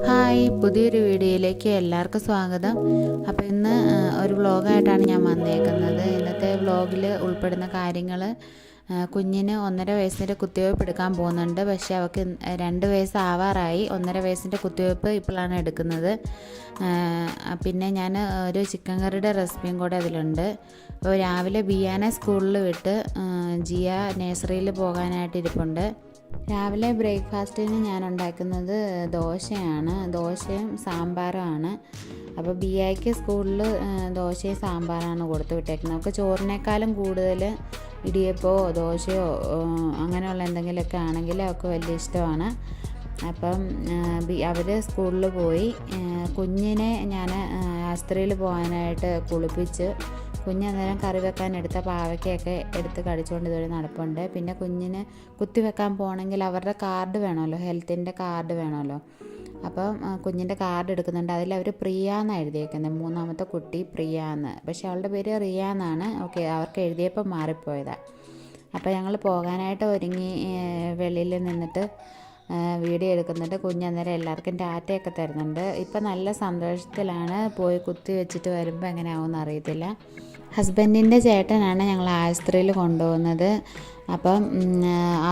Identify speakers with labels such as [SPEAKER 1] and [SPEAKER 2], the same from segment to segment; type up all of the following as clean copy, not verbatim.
[SPEAKER 1] Hi, പുതിയൊരു വീഡിയോയിലേക്ക് എല്ലാവർക്കും സ്വാഗതം. അപ്പോൾ ഇന്ന് ഒരു വ്ളോഗായിട്ടാണ് ഞാൻ വന്നേക്കുന്നത്. ഇന്നത്തെ വ്ളോഗിൽ ഉൾപ്പെടുന്ന കാര്യങ്ങൾ, കുഞ്ഞിന് 1.5 വയസ്സിൻ്റെ കുത്തിവയ്പ്പ് എടുക്കാൻ പോകുന്നുണ്ട്. പക്ഷേ അവൾക്ക് 2 വയസ്സാവാറായി. 1.5 വയസ്സിൻ്റെ കുത്തിവയ്പ്പ് ഇപ്പോഴാണ് എടുക്കുന്നത്. പിന്നെ ഞാൻ ഒരു ചിക്കൻ കറിയുടെ റെസിപ്പിയും കൂടെ അതിലുണ്ട്. അപ്പോൾ രാവിലെ ബിയാനെ സ്കൂളിൽ വിട്ട് ജിയ നഴ്സറിയിൽ പോകാനായിട്ട് ഇരിപ്പുണ്ട്. രാവിലെ ബ്രേക്ക്ഫാസ്റ്റിന് ഞാൻ ഉണ്ടാക്കുന്നത് ദോശയും സാമ്പാറുമാണ്. അപ്പോൾ ബിയായ്ക്ക് സ്കൂളിൽ ദോശയും സാമ്പാറാണ് കൊടുത്തു വിട്ടേക്കുന്നത്. നമുക്ക് ചോറിനേക്കാളും കൂടുതൽ ഇടിയപ്പമോ ദോശയോ അങ്ങനെയുള്ള എന്തെങ്കിലുമൊക്കെ ആണെങ്കിൽ അവർക്ക് വലിയ ഇഷ്ടമാണ്. അപ്പം അവർ സ്കൂളിൽ പോയി. കുഞ്ഞിനെ ഞാൻ ആസ്പത്രിയിൽ പോകാനായിട്ട് കുളിപ്പിച്ച്, കുഞ്ഞന്നേരം കറി വെക്കാൻ എടുത്ത പാവയ്ക്കൊക്കെ എടുത്ത് കടിച്ചുകൊണ്ട് ഇതുവരെ നടപ്പുണ്ട്. പിന്നെ കുഞ്ഞിന് കുത്തിവെക്കാൻ പോകണമെങ്കിൽ അവരുടെ കാർഡ് വേണമല്ലോ, ഹെൽത്തിൻ്റെ കാർഡ് വേണമല്ലോ. അപ്പം കുഞ്ഞിൻ്റെ കാർഡ് എടുക്കുന്നുണ്ട്. അതിലവർ പ്രിയ എന്നാണ് എഴുതിയേക്കുന്നത്, 3ാമത്തെ കുട്ടി പ്രിയ എന്ന്. പക്ഷേ അവളുടെ പേര് റിയ എന്നാണ്. ഓക്കെ, അവർക്ക് എഴുതിയപ്പോൾ മാറിപ്പോയതാണ്. അപ്പോൾ ഞങ്ങൾ പോകാനായിട്ട് ഒരുങ്ങി വെളിയിൽ നിന്നിട്ട് വീഡിയോ എടുക്കുന്നുണ്ട്. കുഞ്ഞന്നേരം എല്ലാവർക്കും ടാറ്റയൊക്കെ തരുന്നുണ്ട്. ഇപ്പം നല്ല സന്തോഷത്തിലാണ്. പോയി കുത്തി വെച്ചിട്ട് വരുമ്പോൾ എങ്ങനെയാവുമെന്ന് അറിയത്തില്ല. ഹസ്ബൻഡിൻ്റെ ചേട്ടനാണ് ഞങ്ങൾ ആസ്പത്രിയിൽ കൊണ്ടുപോകുന്നത്. അപ്പം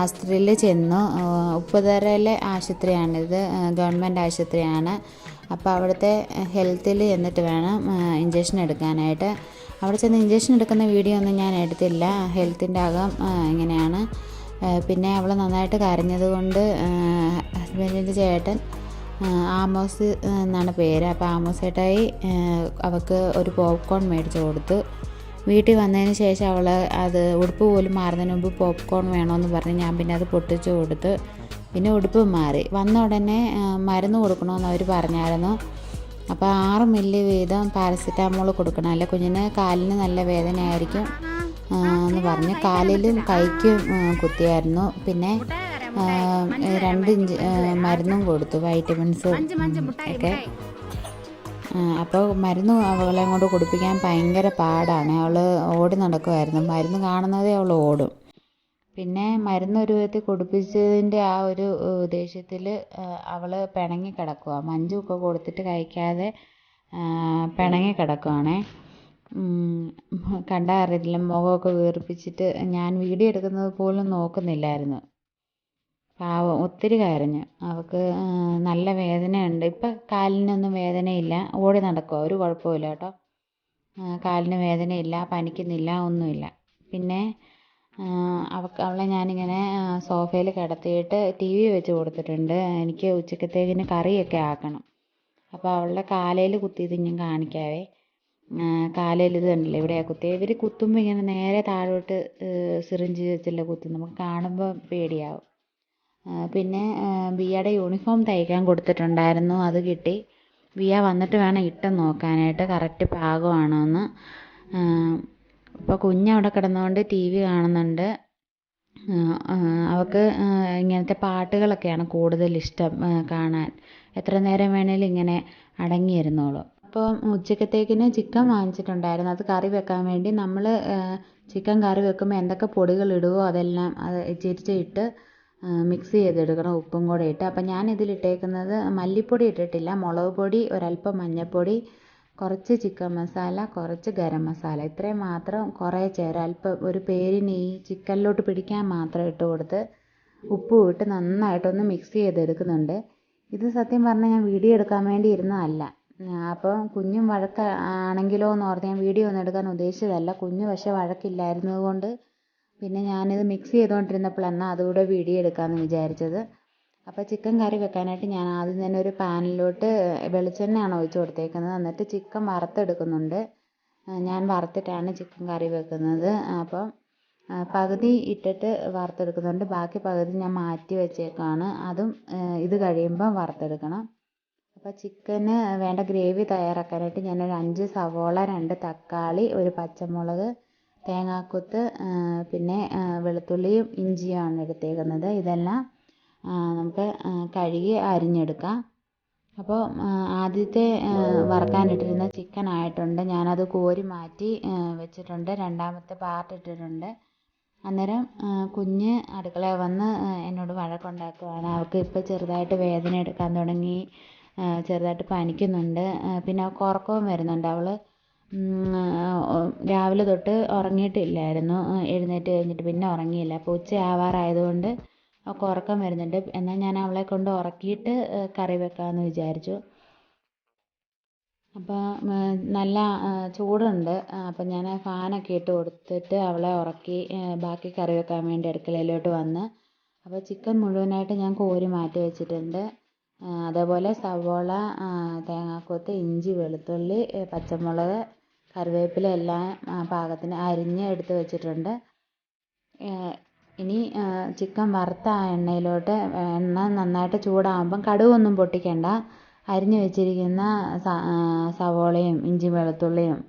[SPEAKER 1] ആസ്പത്രിയിൽ ചെന്നു. ഉപ്പുതറയിലെ ആശുപത്രിയാണിത്, ഗവൺമെൻറ് ആശുപത്രിയാണ്. അപ്പോൾ അവിടുത്തെ ഹെൽത്തിൽ ചെന്നിട്ട് വേണം ഇഞ്ചക്ഷൻ എടുക്കാനായിട്ട്. അവിടെ ചെന്ന് ഇഞ്ചക്ഷൻ എടുക്കുന്ന വീഡിയോ ഒന്നും ഞാൻ എടുത്തില്ല. ഹെൽത്തിൻ്റെ അകം ഇങ്ങനെയാണ്. പിന്നെ അവൾ നന്നായിട്ട് കരഞ്ഞതുകൊണ്ട് ഹസ്ബൻഡിൻ്റെ ചേട്ടൻ, ആമോസ് എന്നാണ് പേര്, അപ്പോൾ ആമോസ് ചേട്ടായി അവൾക്ക് ഒരു പോപ്കോൺ മേടിച്ച് കൊടുത്തു. വീട്ടിൽ വന്നതിന് ശേഷം അവൾ അത് ഉടുപ്പ് പോലും മാറുന്നതിന് മുമ്പ് പോപ്കോൺ വേണമെന്ന് പറഞ്ഞ് ഞാൻ പിന്നെ അത് പൊട്ടിച്ച് കൊടുത്ത്. പിന്നെ ഉടുപ്പ് മാറി വന്ന ഉടനെ മരുന്ന് കൊടുക്കണമെന്ന് അവർ പറഞ്ഞായിരുന്നു. അപ്പോൾ 6 മില്ലി വീതം പാരസിറ്റാമോൾ കൊടുക്കണം, അല്ലെ കുഞ്ഞിന് കാലിന് നല്ല വേദനയായിരിക്കും എന്ന് പറഞ്ഞ് കാലിലും കൈക്കും കുത്തിയായിരുന്നു. പിന്നെ 2 മരുന്നും കൊടുത്തു, വൈറ്റമിൻസും ഒക്കെ. അപ്പോൾ മരുന്ന് അവളെ കൊണ്ട് കുടിപ്പിക്കാൻ ഭയങ്കര പാടാണ്. അവൾ ഓടി നടക്കുമായിരുന്നു. മരുന്ന് കാണുന്നതേ അവൾ ഓടും. പിന്നെ മരുന്ന് ഒരു വിധത്തിൽ കുടിപ്പിച്ചതിൻ്റെ ആ ഒരു ദേഷ്യത്തിൽ അവൾ പിണങ്ങി കിടക്കുക. മഞ്ചുമൊക്കെ കൊടുത്തിട്ട് കഴിക്കാതെ പിണങ്ങി കിടക്കുകയാണേ. കണ്ടാൽ അറിയില്ല, മുഖമൊക്കെ വീർപ്പിച്ചിട്ട് ഞാൻ വീഡിയോ എടുക്കുന്നത് പോലും നോക്കുന്നില്ലായിരുന്നു. പാവം, ഒത്തിരി കരഞ്ഞു. അവൾക്ക് നല്ല വേദനയുണ്ട്. ഇപ്പം കാലിനൊന്നും വേദനയില്ല, ഓടി നടക്കുക, ഒരു കുഴപ്പമില്ല കേട്ടോ. കാലിന് വേദനയില്ല, പനിക്കുന്നില്ല, ഒന്നുമില്ല. പിന്നെ അവളെ ഞാനിങ്ങനെ സോഫയിൽ കിടത്തിയിട്ട് TV വെച്ച് കൊടുത്തിട്ടുണ്ട്. എനിക്ക് ഉച്ചക്കത്തേക്കിന് കറിയൊക്കെ ആക്കണം. അപ്പോൾ അവളുടെ കാലയിൽ കുത്തിയത് ഞാൻ കാണിക്കാവേ. കാലയിൽ ഇത് കണ്ടില്ലേ, ഇവിടെയാണ് കുത്തിയത്. ഇവർ കുത്തുമ്പോൾ ഇങ്ങനെ നേരെ താഴോട്ട് സിറിഞ്ച് വെച്ചല്ലേ കുത്തുന്നത്, നമുക്ക് കാണുമ്പോൾ പേടിയാവും. പിന്നെ ബിയയുടെ യൂണിഫോം തയ്ക്കാൻ കൊടുത്തിട്ടുണ്ടായിരുന്നു, അത് കിട്ടി. ബിയ വന്നിട്ട് വേണം ഇട്ട് നോക്കാനായിട്ട് കറക്റ്റ് പാകമാണോ എന്ന്. ഇപ്പോൾ കുഞ്ഞവിടെ കിടന്നുകൊണ്ട് TV കാണുന്നുണ്ട്. അവൾക്ക് ഇങ്ങനത്തെ പാട്ടുകളൊക്കെയാണ് കൂടുതൽ ഇഷ്ടം കാണാൻ. എത്ര നേരം വേണേലും ഇങ്ങനെ അടങ്ങിയിരുന്നോളും. അപ്പോൾ ഉച്ചക്കത്തേക്കിന് ചിക്കൻ വാങ്ങിച്ചിട്ടുണ്ടായിരുന്നു, അത് കറി വെക്കാൻ വേണ്ടി. നമ്മൾ ചിക്കൻ കറി വെക്കുമ്പോൾ എന്തൊക്കെ പൊടികൾ ഇടുവോ അതെല്ലാം അത് ഇട്ട് മിക്സ് ചെയ്തെടുക്കണം, ഉപ്പും കൂടെ ഇട്ട്. അപ്പം ഞാൻ ഇതിലിട്ടേക്കുന്നത് മല്ലിപ്പൊടി ഇട്ടിട്ടില്ല, മുളക് പൊടി, ഒരല്പം മഞ്ഞൾപ്പൊടി, കുറച്ച് ചിക്കൻ മസാല, കുറച്ച് ഗരം മസാല, ഇത്രയും മാത്രം. കുറേ അല്പം ഒരു പേരിന് ഈ ചിക്കനിലോട്ട് പിടിക്കാൻ മാത്രം ഇട്ട് കൊടുത്ത് ഉപ്പും ഇട്ട് നന്നായിട്ടൊന്ന് മിക്സ് ചെയ്തെടുക്കുന്നുണ്ട്. ഇത് സത്യം പറഞ്ഞാൽ ഞാൻ വീഡിയോ എടുക്കാൻ വേണ്ടി ഇരുന്നതല്ല. അപ്പം കുഞ്ഞും വഴക്കാണെങ്കിലോ എന്ന് ഓർത്ത് ഞാൻ വീഡിയോ ഒന്നും എടുക്കാൻ ഉദ്ദേശിച്ചതല്ല. കുഞ്ഞ് പക്ഷേ വഴക്കില്ലായിരുന്നത് കൊണ്ട് പിന്നെ ഞാനിത് മിക്സ് ചെയ്തുകൊണ്ടിരുന്നപ്പോഴാണ് അതുകൂടെ വീഡിയോ എടുക്കാമെന്ന് വിചാരിച്ചത്. അപ്പോൾ ചിക്കൻ കറി വെക്കാനായിട്ട് ഞാൻ ആദ്യം തന്നെ ഒരു പാനിലോട്ട് വെളിച്ചെണ്ണയാണ് ഒഴിച്ച് കൊടുത്തേക്കുന്നത്. എന്നിട്ട് ചിക്കൻ വറുത്തെടുക്കുന്നുണ്ട്. ഞാൻ വറുത്തിട്ടാണ് ചിക്കൻ കറി വെക്കുന്നത്. അപ്പം പകുതി ഇട്ടിട്ട് വറുത്തെടുക്കുന്നുണ്ട്, ബാക്കി പകുതി ഞാൻ മാറ്റി വെച്ചേക്കാണ്. അതും ഇത് കഴിയുമ്പോൾ വറുത്തെടുക്കണം. അപ്പോൾ ചിക്കന് വേണ്ട ഗ്രേവി തയ്യാറാക്കാനായിട്ട് ഞാനൊരു 5 സവോള, 2 തക്കാളി, ഒരു പച്ചമുളക്, തേങ്ങാക്കൊത്ത്, പിന്നെ വെളുത്തുള്ളിയും ഇഞ്ചിയുമാണ് എടുത്തേക്കുന്നത്. ഇതെല്ലാം നമുക്ക് കഴുകി അരിഞ്ഞെടുക്കാം. അപ്പോൾ ആദ്യത്തെ വറുക്കാനിട്ടിരുന്ന ചിക്കൻ ആയിട്ടുണ്ട്, ഞാനത് കോരി മാറ്റി വെച്ചിട്ടുണ്ട്. 2ാമത്തെ പാർട്ട് ഇട്ടിട്ടുണ്ട്. അന്നേരം കുഞ്ഞ് അടുക്കളയിൽ വന്ന് എന്നോട് വഴക്കുണ്ടാക്കുകയാണ്. അവൾക്ക് ഇപ്പോൾ ചെറുതായിട്ട് വേദന എടുക്കാൻ തുടങ്ങി, ചെറുതായിട്ട് പനിക്കുന്നുണ്ട്. പിന്നെ അവൾക്ക് ഉറക്കവും വരുന്നുണ്ട്. അവൾ രാവിലെ തൊട്ട് ഉറങ്ങിയിട്ടില്ലായിരുന്നു. എഴുന്നേറ്റ് കഴിഞ്ഞിട്ട് പിന്നെ ഉറങ്ങിയില്ല. അപ്പോൾ ഉച്ചയാവാറായതുകൊണ്ട് അവൾക്ക് ഉറക്കം വരുന്നുണ്ട്. എന്നാൽ ഞാൻ അവളെ കൊണ്ട് ഉറക്കിയിട്ട് കറി വെക്കാമെന്ന് വിചാരിച്ചു. അപ്പോൾ നല്ല ചൂടുണ്ട്. അപ്പം ഞാൻ ഫാനൊക്കെ ഇട്ട് കൊടുത്തിട്ട് അവളെ ഉറക്കി ബാക്കി കറി വെക്കാൻ വേണ്ടി അടുക്കളയിലോട്ട് വന്ന്. അപ്പോൾ ചിക്കൻ മുഴുവനായിട്ട് ഞാൻ കോരി മാറ്റി വെച്ചിട്ടുണ്ട്. അതേപോലെ സവോള, തേങ്ങാക്കൊത്ത്, ഇഞ്ചി, വെളുത്തുള്ളി, പച്ചമുളക്, കറിവേപ്പില എല്ലാം പാകത്തിന് അരിഞ്ഞ് എടുത്ത് വെച്ചിട്ടുണ്ട്. ഇനി ചിക്കൻ വറുത്ത ആ എണ്ണയിലോട്ട് എണ്ണ നന്നായിട്ട് ചൂടാകുമ്പം കടുകൊന്നും പൊട്ടിക്കണ്ട. അരിഞ്ഞു വെച്ചിരിക്കുന്ന സവോളയും ഇഞ്ചി വെളുത്തുള്ളിയും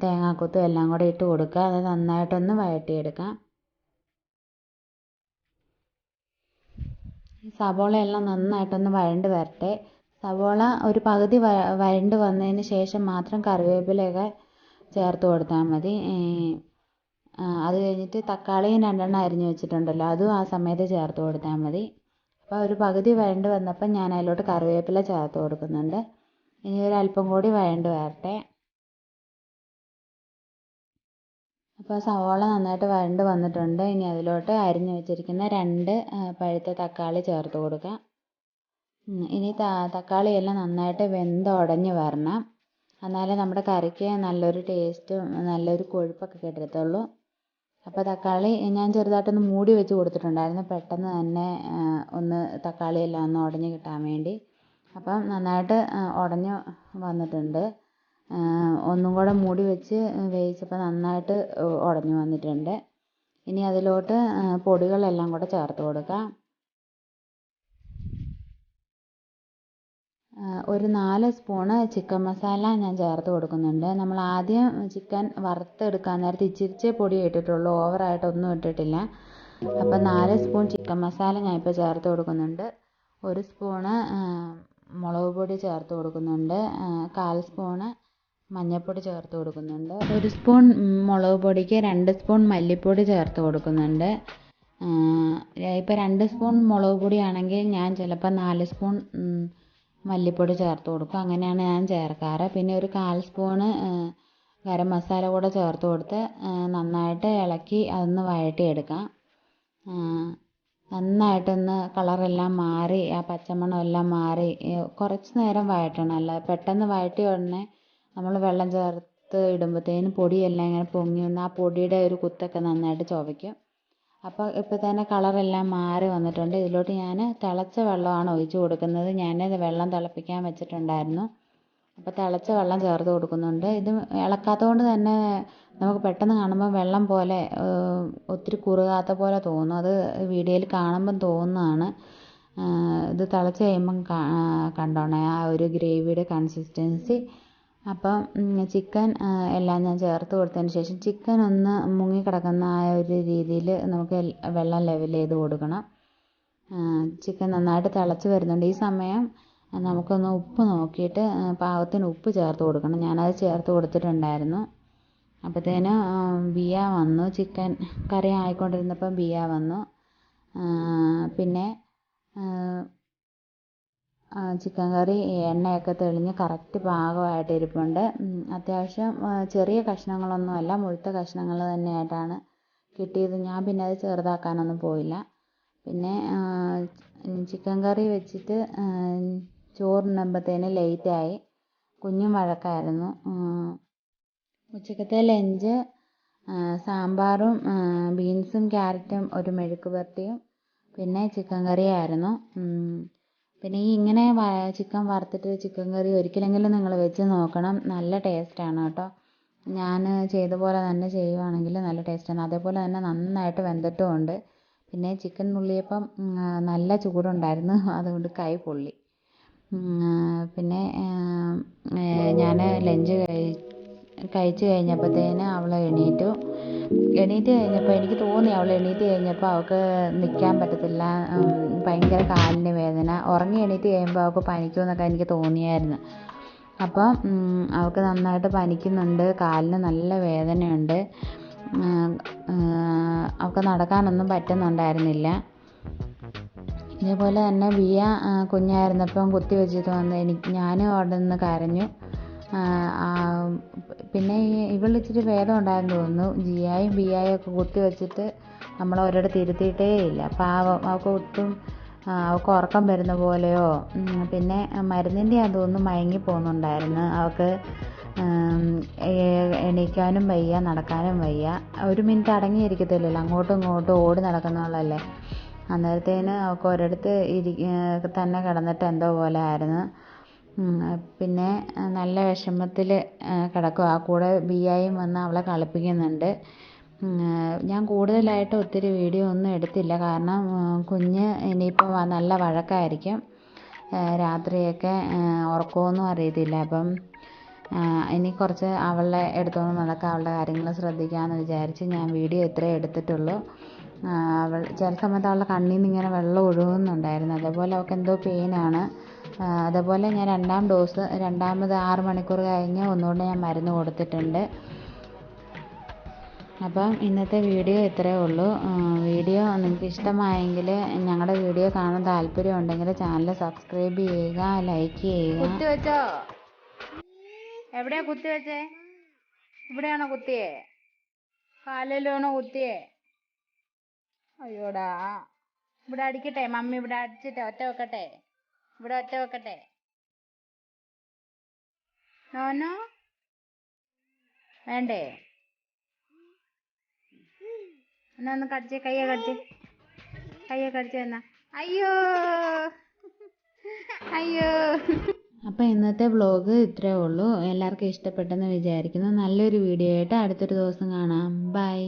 [SPEAKER 1] തേങ്ങാക്കൊത്തും എല്ലാം കൂടെ ഇട്ട് കൊടുക്കുക. അത് നന്നായിട്ടൊന്ന് വഴറ്റിയെടുക്കാം. സവോളയെല്ലാം നന്നായിട്ടൊന്ന് വഴണ്ട് വരട്ടെ. സവോള ഒരു പകുതി വഴണ്ട് വന്നതിന് ശേഷം മാത്രം കറിവേപ്പിലയൊക്കെ ചേർത്ത് കൊടുത്താൽ മതി. അത് കഴിഞ്ഞിട്ട് തക്കാളിയും 2 അരിഞ്ഞ് വെച്ചിട്ടുണ്ടല്ലോ, അതും ആ സമയത്ത് ചേർത്ത് കൊടുത്താൽ മതി. അപ്പോൾ ഒരു പകുതി വഴണ്ട് വന്നപ്പോൾ ഞാൻ അതിലോട്ട് കറിവേപ്പില ചേർത്ത് കൊടുക്കുന്നുണ്ട്. ഇനി ഒരല്പം കൂടി വഴണ്ട് വരട്ടെ. അപ്പോൾ സവോള നന്നായിട്ട് വഴണ്ട് വന്നിട്ടുണ്ട്. ഇനി അതിലോട്ട് അരിഞ്ഞ് വെച്ചിരിക്കുന്ന 2 പഴുത്ത തക്കാളി ചേർത്ത് കൊടുക്കാം. ഇനി തക്കാളിയെല്ലാം നന്നായിട്ട് വെന്തുടഞ്ഞ് വരണം. എന്നാലേ നമ്മുടെ കറിക്ക് നല്ലൊരു ടേസ്റ്റും നല്ലൊരു കൊഴുപ്പൊക്കെ കിട്ടത്തുള്ളൂ. അപ്പോൾ തക്കാളി ഞാൻ ചെറുതായിട്ടൊന്ന് മൂടി വെച്ച് കൊടുത്തിട്ടുണ്ടായിരുന്നു, പെട്ടെന്ന് തന്നെ ഒന്ന് തക്കാളിയെല്ലാം ഒന്ന് ഉടഞ്ഞ് കിട്ടാൻ വേണ്ടി. അപ്പം നന്നായിട്ട് ഉടഞ്ഞ് വന്നിട്ടുണ്ട്. ഒന്നും കൂടെ മൂടി വെച്ച് വേവിച്ചപ്പോൾ നന്നായിട്ട് ഉടഞ്ഞ് വന്നിട്ടുണ്ട്. ഇനി അതിലോട്ട് പൊടികളെല്ലാം കൂടെ ചേർത്ത് കൊടുക്കാം. ഒരു 4 സ്പൂണ് ചിക്കൻ മസാല ഞാൻ ചേർത്ത് കൊടുക്കുന്നുണ്ട്. നമ്മൾ ആദ്യം ചിക്കൻ വറുത്തെടുക്കാൻ നേരത്ത് ഇച്ചിരിച്ചേ പൊടി ഇട്ടിട്ടുള്ളൂ, ഓവറായിട്ടൊന്നും ഇട്ടിട്ടില്ല. അപ്പം 4 സ്പൂൺ ചിക്കൻ മസാല ഞാനിപ്പോൾ ചേർത്ത് കൊടുക്കുന്നുണ്ട്. 1 സ്പൂണ് മുളക് പൊടി ചേർത്ത് കൊടുക്കുന്നുണ്ട്. 1/4 സ്പൂണ് മഞ്ഞൾപ്പൊടി ചേർത്ത് കൊടുക്കുന്നുണ്ട്. 1 സ്പൂൺ മുളക് പൊടിക്ക് 2 സ്പൂൺ മല്ലിപ്പൊടി ചേർത്ത് കൊടുക്കുന്നുണ്ട്. ഇപ്പോൾ 2 സ്പൂൺ മുളക് പൊടിയാണെങ്കിൽ ഞാൻ ചിലപ്പോൾ 4 സ്പൂൺ മല്ലിപ്പൊടി ചേർത്ത് കൊടുക്കും. അങ്ങനെയാണ് ഞാൻ ചേർക്കാറ്. പിന്നെ ഒരു 1/4 സ്പൂണ് ഗരം മസാല കൂടെ ചേർത്ത് കൊടുത്ത് നന്നായിട്ട് ഇളക്കി അതൊന്ന് വഴറ്റിയെടുക്കാം. നന്നായിട്ടൊന്ന് കളറെല്ലാം മാറി ആ പച്ചമണം എല്ലാം മാറി കുറച്ച് നേരം വഴറ്റണം. അല്ല പെട്ടെന്ന് വഴറ്റിയ ഉടനെ നമ്മൾ വെള്ളം ചേർത്ത് ഇടുമ്പോഴത്തേനും പൊടിയെല്ലാം ഇങ്ങനെ പൊങ്ങി വന്ന് ആ പൊടിയുടെ ഒരു കുത്തൊക്കെ നന്നായിട്ട് ചുവയ്ക്കും. അപ്പോൾ ഇപ്പോൾ തന്നെ കളറെല്ലാം മാറി വന്നിട്ടുണ്ട്. ഇതിലോട്ട് ഞാൻ തിളച്ച വെള്ളമാണ് ഒഴിച്ച് കൊടുക്കുന്നത്. ഞാൻ വെള്ളം തിളപ്പിക്കാൻ വെച്ചിട്ടുണ്ടായിരുന്നു. അപ്പോൾ തിളച്ച വെള്ളം ചേർത്ത് കൊടുക്കുന്നുണ്ട്. ഇത് ഇളക്കാത്തത് കൊണ്ട് തന്നെ നമുക്ക് പെട്ടെന്ന് കാണുമ്പോൾ വെള്ളം പോലെ ഒത്തിരി കുറുകാത്ത പോലെ തോന്നും. അത് വീഡിയോയിൽ കാണുമ്പം തോന്നുന്നതാണ്. ഇത് തിളച്ച് കഴിയുമ്പം കണ്ടോണേ ആ ഒരു ഗ്രേവിയുടെ കൺസിസ്റ്റൻസി. അപ്പം ചിക്കൻ എല്ലാം ഞാൻ ചേർത്ത് കൊടുത്തതിന് ശേഷം ചിക്കൻ ഒന്ന് മുങ്ങിക്കിടക്കുന്ന ആ ഒരു രീതിയിൽ നമുക്ക് വെള്ളം ലെവൽ ചെയ്ത് കൊടുക്കണം. ചിക്കൻ നന്നായിട്ട് തിളച്ച് വരുന്നുണ്ട്. ഈ സമയം നമുക്കൊന്ന് ഉപ്പ് നോക്കിയിട്ട് പാകത്തിന് ഉപ്പ് ചേർത്ത് കൊടുക്കണം. ഞാനത് ചേർത്ത് കൊടുത്തിട്ടുണ്ടായിരുന്നു. അപ്പോഴത്തേന് ബിയ വന്നു. ചിക്കൻ കറി ആയിക്കൊണ്ടിരുന്നപ്പം ബിയ വന്നു. പിന്നെ ചിക്കൻ കറി എണ്ണയൊക്കെ തെളിഞ്ഞ് കറക്റ്റ് പാകമായിട്ട് ഇരിപ്പുണ്ട്. അത്യാവശ്യം ചെറിയ കഷ്ണങ്ങളൊന്നുമല്ല, മുഴുത്ത കഷ്ണങ്ങൾ തന്നെയായിട്ടാണ് കിട്ടിയത്. ഞാൻ പിന്നെ അത് ചെറുതാക്കാനൊന്നും പോയില്ല. പിന്നെ ചിക്കൻ കറി വെച്ചിട്ട് ചോറുണ്ണുമ്പോഴത്തേന് ലേറ്റായി. കുഞ്ഞും വഴക്കായിരുന്നു. ഉച്ചക്കത്തെ ലഞ്ച് സാമ്പാറും ബീൻസും ക്യാരറ്റും ഒരു മെഴുക്ക് പുരട്ടിയും പിന്നെ ചിക്കൻ കറിയായിരുന്നു. പിന്നെ ഇങ്ങനെ ചിക്കൻ വറുത്തിട്ട് ചിക്കൻ കറി ഒരിക്കലെങ്കിലും നിങ്ങൾ വെച്ച് നോക്കണം. നല്ല ടേസ്റ്റാണ് കേട്ടോ. ഞാൻ ചെയ്ത പോലെ തന്നെ ചെയ്യുവാണെങ്കിൽ നല്ല ടേസ്റ്റാണ്. അതേപോലെ തന്നെ നന്നായിട്ട് വെന്തിട്ടുമുണ്ട്. പിന്നെ ചിക്കൻ നുള്ളിയപ്പം നല്ല ചൂടുണ്ടായിരുന്നു, അതുകൊണ്ട് കൈ പൊള്ളി. പിന്നെ ഞാൻ ലഞ്ച് കഴിച്ച് കഴിഞ്ഞപ്പോഴത്തേന് അവൾ എണീറ്റ് കഴിഞ്ഞപ്പോൾ എനിക്ക് തോന്നി അവൾ എണീറ്റ് കഴിഞ്ഞപ്പോൾ അവൾക്ക് നിൽക്കാൻ പറ്റത്തില്ല, ഭയങ്കര കാലിന് വേദന. ഉറങ്ങി എണീറ്റ് കഴിയുമ്പോൾ അവൾക്ക് പനിക്കുമെന്നൊക്കെ എനിക്ക് തോന്നിയായിരുന്നു. അപ്പം അവൾക്ക് നന്നായിട്ട് പനിക്കുന്നുണ്ട്, കാലിന് നല്ല വേദനയുണ്ട്. അവൾക്ക് നടക്കാനൊന്നും പറ്റുന്നുണ്ടായിരുന്നില്ല. ഇതേപോലെ തന്നെ ബിയ കുഞ്ഞായിരുന്നപ്പം കുത്തി വെച്ചിട്ട് വന്ന് ഞാനും അവിടെ നിന്ന് കരഞ്ഞു. പിന്നെ ഇവളിച്ചിരി ഭേദം ഉണ്ടായെന്ന് തോന്നുന്നു. ജിയായും ബിയായും ഒക്കെ കുത്തി വെച്ചിട്ട് നമ്മൾ ഒരിടത്ത് ഇരുത്തിയിട്ടേ ഇല്ല. പാവം, അവൾക്ക് ഒട്ടും അവൾക്ക് ഉറക്കം വരുന്ന പോലെയോ പിന്നെ മരുന്നിൻ്റെ തോന്നുന്നു മയങ്ങി പോകുന്നുണ്ടായിരുന്നു. അവൾക്ക് എണീക്കാനും വയ്യ, നടക്കാനും വയ്യ. 1 മിനിറ്റ് അടങ്ങിയിരിക്കത്തില്ലല്ലോ, അങ്ങോട്ടും ഇങ്ങോട്ടും ഓടി നടക്കുന്നവളല്ലേ. അന്നേരത്തേന് അവൾക്ക് ഒരിടത്ത് തന്നെ കിടന്നിട്ട് എന്തോ പോലെ ആയിരുന്നു. പിന്നെ നല്ല വിഷമത്തിൽ കിടക്കുക. ആ കൂടെ ബിയായും വന്ന് അവളെ കളിപ്പിക്കുന്നുണ്ട്. ഞാൻ കൂടുതലായിട്ട് ഒത്തിരി വീഡിയോ ഒന്നും എടുത്തില്ല, കാരണം കുഞ്ഞ് ഇനിയിപ്പോൾ നല്ല വഴക്കായിരിക്കും. രാത്രിയൊക്കെ ഉറക്കമൊന്നും അറിയത്തില്ല. അപ്പം ഇനി കുറച്ച് അവളെ എടുത്തുകൊണ്ട് നടക്കുക, അവളുടെ കാര്യങ്ങൾ ശ്രദ്ധിക്കാമെന്ന് വിചാരിച്ച് ഞാൻ വീഡിയോ ഇത്രേ എടുത്തിട്ടുള്ളൂ. ചില സമയത്ത് അവളുടെ കണ്ണിൽ നിന്ന് ഇങ്ങനെ വെള്ളം ഒഴുകുന്നുണ്ടായിരുന്നു. അതേപോലെ അവൾക്ക് എന്തോ പെയിനാണ്. അതേപോലെ ഞാൻ രണ്ടാമത് 6 മണിക്കൂർ കഴിഞ്ഞ് ഒന്നുകൂടെ ഞാൻ മരുന്ന് കൊടുത്തിട്ടുണ്ട്. അപ്പം ഇന്നത്തെ വീഡിയോ ഇത്രയേ ഉള്ളൂ. വീഡിയോ നിങ്ങൾക്ക് ഇഷ്ടമായെങ്കിൽ, ഞങ്ങളുടെ വീഡിയോ കാണാൻ താല്പര്യം ഉണ്ടെങ്കിൽ ചാനൽ സബ്സ്ക്രൈബ് ചെയ്യുക, ലൈക്ക് ചെയ്യുക. കുത്തിവെച്ചോ? എവിടെയാ കുത്തിവെച്ചേ? ഇവിടെയാണോ കുത്തിയേ? കാലിലാണോ കുത്തിയേ? അയ്യോടാ, ഇവിടെ അടിക്കട്ടെ? മമ്മി ഇവിടെ അടിച്ചിട്ട് ഒറ്റ വെക്കട്ടെ? ഇവിടെ ഒറ്റ വെക്കട്ടെ? നോനോ വേണ്ടേ? എന്നാ ഒന്ന് കടിച്ചേ, കയ്യെ കടിച്ചേ എന്നാ. അയ്യോ അയ്യോ. അപ്പം ഇന്നത്തെ വ്ലോഗ് ഇത്രയേ ഉള്ളൂ. എല്ലാവർക്കും ഇഷ്ടപ്പെട്ടെന്ന് വിചാരിക്കുന്നു. നല്ലൊരു വീഡിയോ ആയിട്ട് അടുത്തൊരു ദിവസം കാണാം. ബൈ.